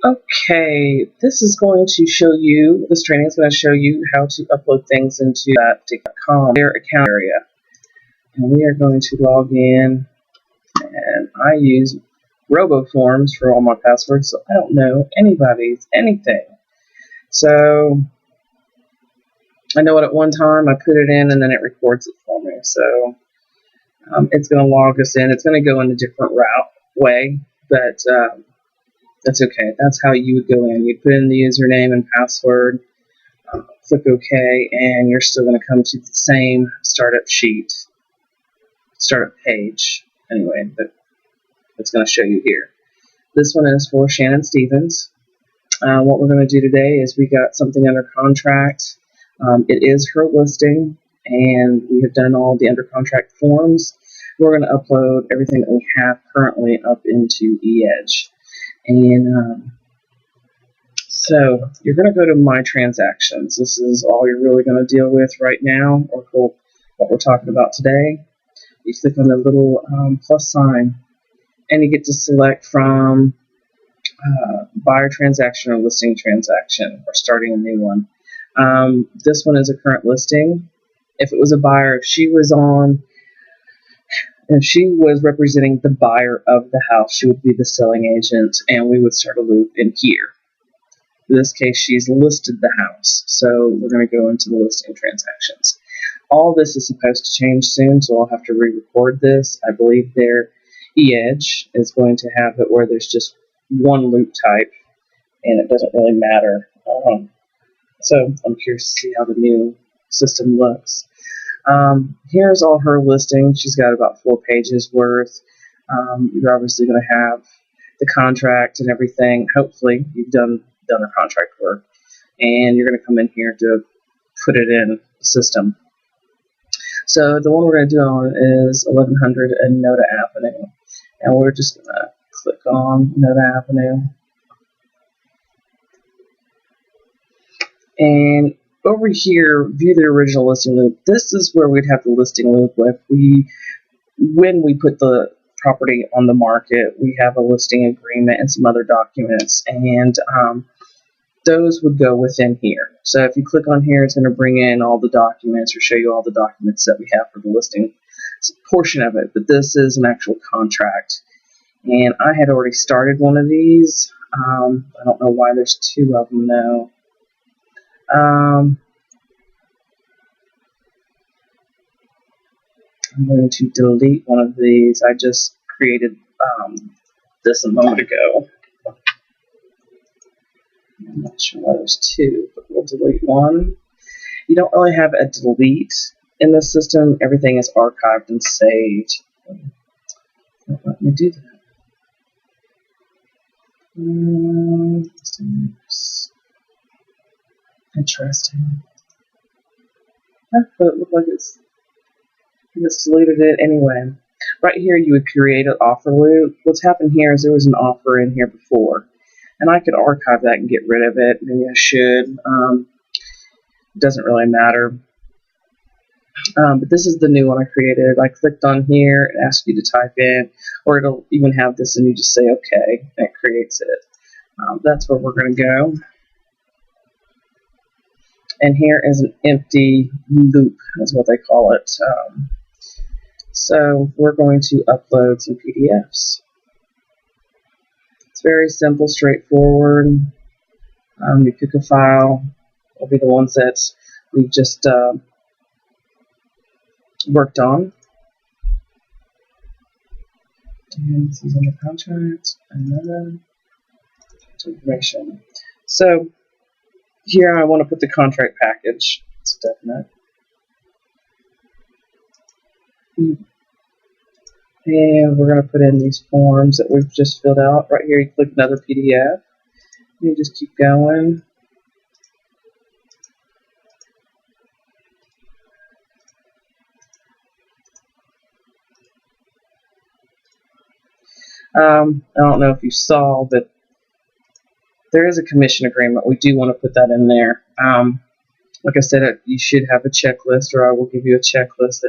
Okay, this training is going to show you how to upload things into that particular their account area. And we are going to log in, and I use RoboForms for all my passwords, so I don't know anybody's anything. So I know it at one time, I put it in and then it records it for me. So it's going to log us in. It's going to go in a different way, but that's okay. That's how you would go in. You'd put in the username and password, click OK, and you're still going to come to the same startup page, anyway, that it's going to show you here. This one is for Shannon Stevens. What we're going to do today is we got something under contract. It is her listing, and we have done all the under contract forms. We're going to upload everything that we have currently up into eEdge. And so you're going to go to My Transactions. This is all you're really going to deal with right now, or what we're talking about today. You click on the little plus sign, and you get to select from buyer transaction or listing transaction, or starting a new one. This one is a current listing. If it was a buyer, if she was representing the buyer of the house, she would be the selling agent, and we would start a loop in here. In this case, she's listed the house, so we're going to go into the listing transactions. All this is supposed to change soon, so I'll have to re-record this. I believe their eEdge is going to have it where there's just one loop type, and it doesn't really matter. So I'm curious to see how the new system looks. Here's all her listings. She's got about 4 pages worth. You're obviously going to have the contract and everything. Hopefully you've done her contract work, and you're going to come in here to put it in the system. So the one we're going to do on is 1100 and Noda Avenue, and we're just going to click on Noda Avenue. And over here, view the original listing loop. This is where we'd have the listing loop with. When we put the property on the market, we have a listing agreement and some other documents, and those would go within here. So if you click on here, it's going to bring in all the documents or show you all the documents that we have for the listing portion of it. But this is an actual contract, and I had already started one of these. I don't know why there's 2 of them though. I'm going to delete one of these. I just created this a moment ago. I'm not sure why there's 2, but we'll delete one. You don't really have a delete in this system. Everything is archived and saved. Don't let me do that. Interesting. But it looked like it's deleted it anyway. Right here, you would create an offer loop. What's happened here is there was an offer in here before, and I could archive that and get rid of it. Maybe I should. It doesn't really matter. But this is the new one I created. I clicked on here, it asks you to type in, or it'll even have this, and you just say OK, and it creates it. That's where we're going to go. And here is an empty loop, is what they call it. So we're going to upload some PDFs. It's very simple, straightforward. You pick a file. Will be the ones that we just worked on. And this is on the contract. Another information. So here I want to put the contract package. It's definite. And we're going to put in these forms that we've just filled out. Right here you click another PDF. You just keep going. I don't know if you saw, but there is a commission agreement. We do want to put that in there. Like I said, you should have a checklist, or I will give you a checklist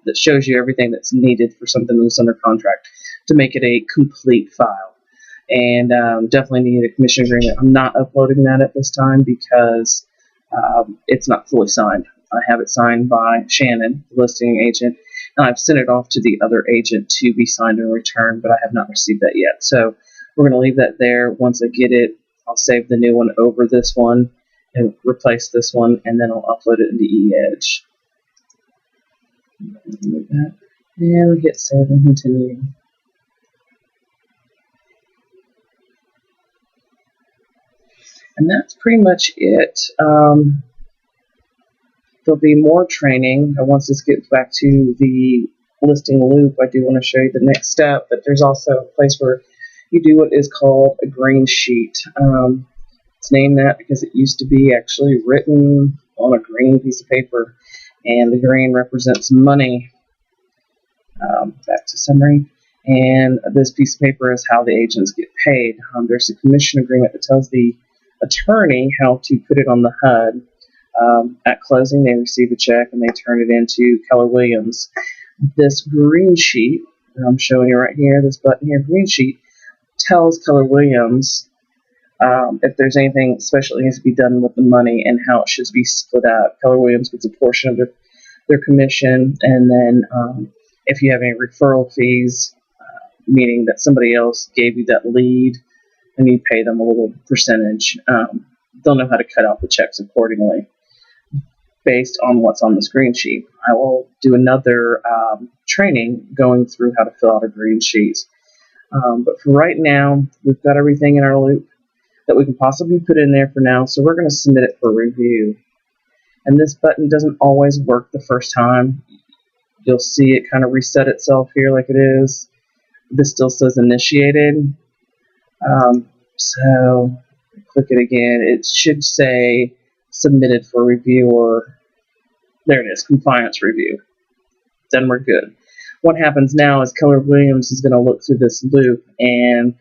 that shows you everything that's needed for something that's under contract to make it a complete file. and definitely need a commission agreement. I'm not uploading that at this time because it's not fully signed. I have it signed by Shannon, the listing agent, and I've sent it off to the other agent to be signed and returned, but I have not received that yet. So we're going to leave that there. Once I get it, I'll save the new one over this one and replace this one, and then I'll upload it into eEdge. And we hit save and continue. And that's pretty much it. There'll be more training. Once this gets back to the listing loop, I do want to show you the next step, but there's also a place where you do what is called a green sheet. It's named that because it used to be actually written on a green piece of paper, and the green represents money. Back to summary. And this piece of paper is how the agents get paid. There's a commission agreement that tells the attorney how to put it on the HUD. At closing, they receive a check and they turn it into Keller Williams. This green sheet that I'm showing you right here, this button here, green sheet, tells Keller Williams if there's anything special that needs to be done with the money and how it should be split out. Keller Williams gets a portion of their commission, and then if you have any referral fees, meaning that somebody else gave you that lead, and you pay them a little percentage, they'll know how to cut out the checks accordingly based on what's on this green sheet. I will do another training going through how to fill out a green sheet. But for right now, we've got everything in our loop that we can possibly put in there for now, so we're going to submit it for review. And this button doesn't always work the first time. You'll see it kind of reset itself here like it is. This still says initiated. So click it again. It should say submitted for review, or there it is, compliance review. Then we're good. What happens now is Keller Williams is going to look through this loop, and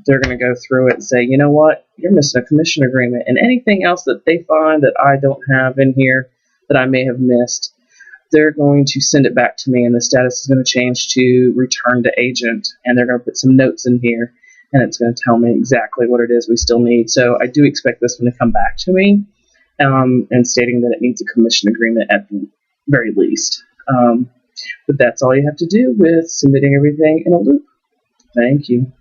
they're going to go through it and say, you know what, you're missing a commission agreement, and anything else that they find that I don't have in here that I may have missed, they're going to send it back to me, and the status is going to change to return to agent, and they're going to put some notes in here, and it's going to tell me exactly what it is we still need. So I do expect this one to come back to me and stating that it needs a commission agreement at the very least. But that's all you have to do with submitting everything in a loop. Thank you.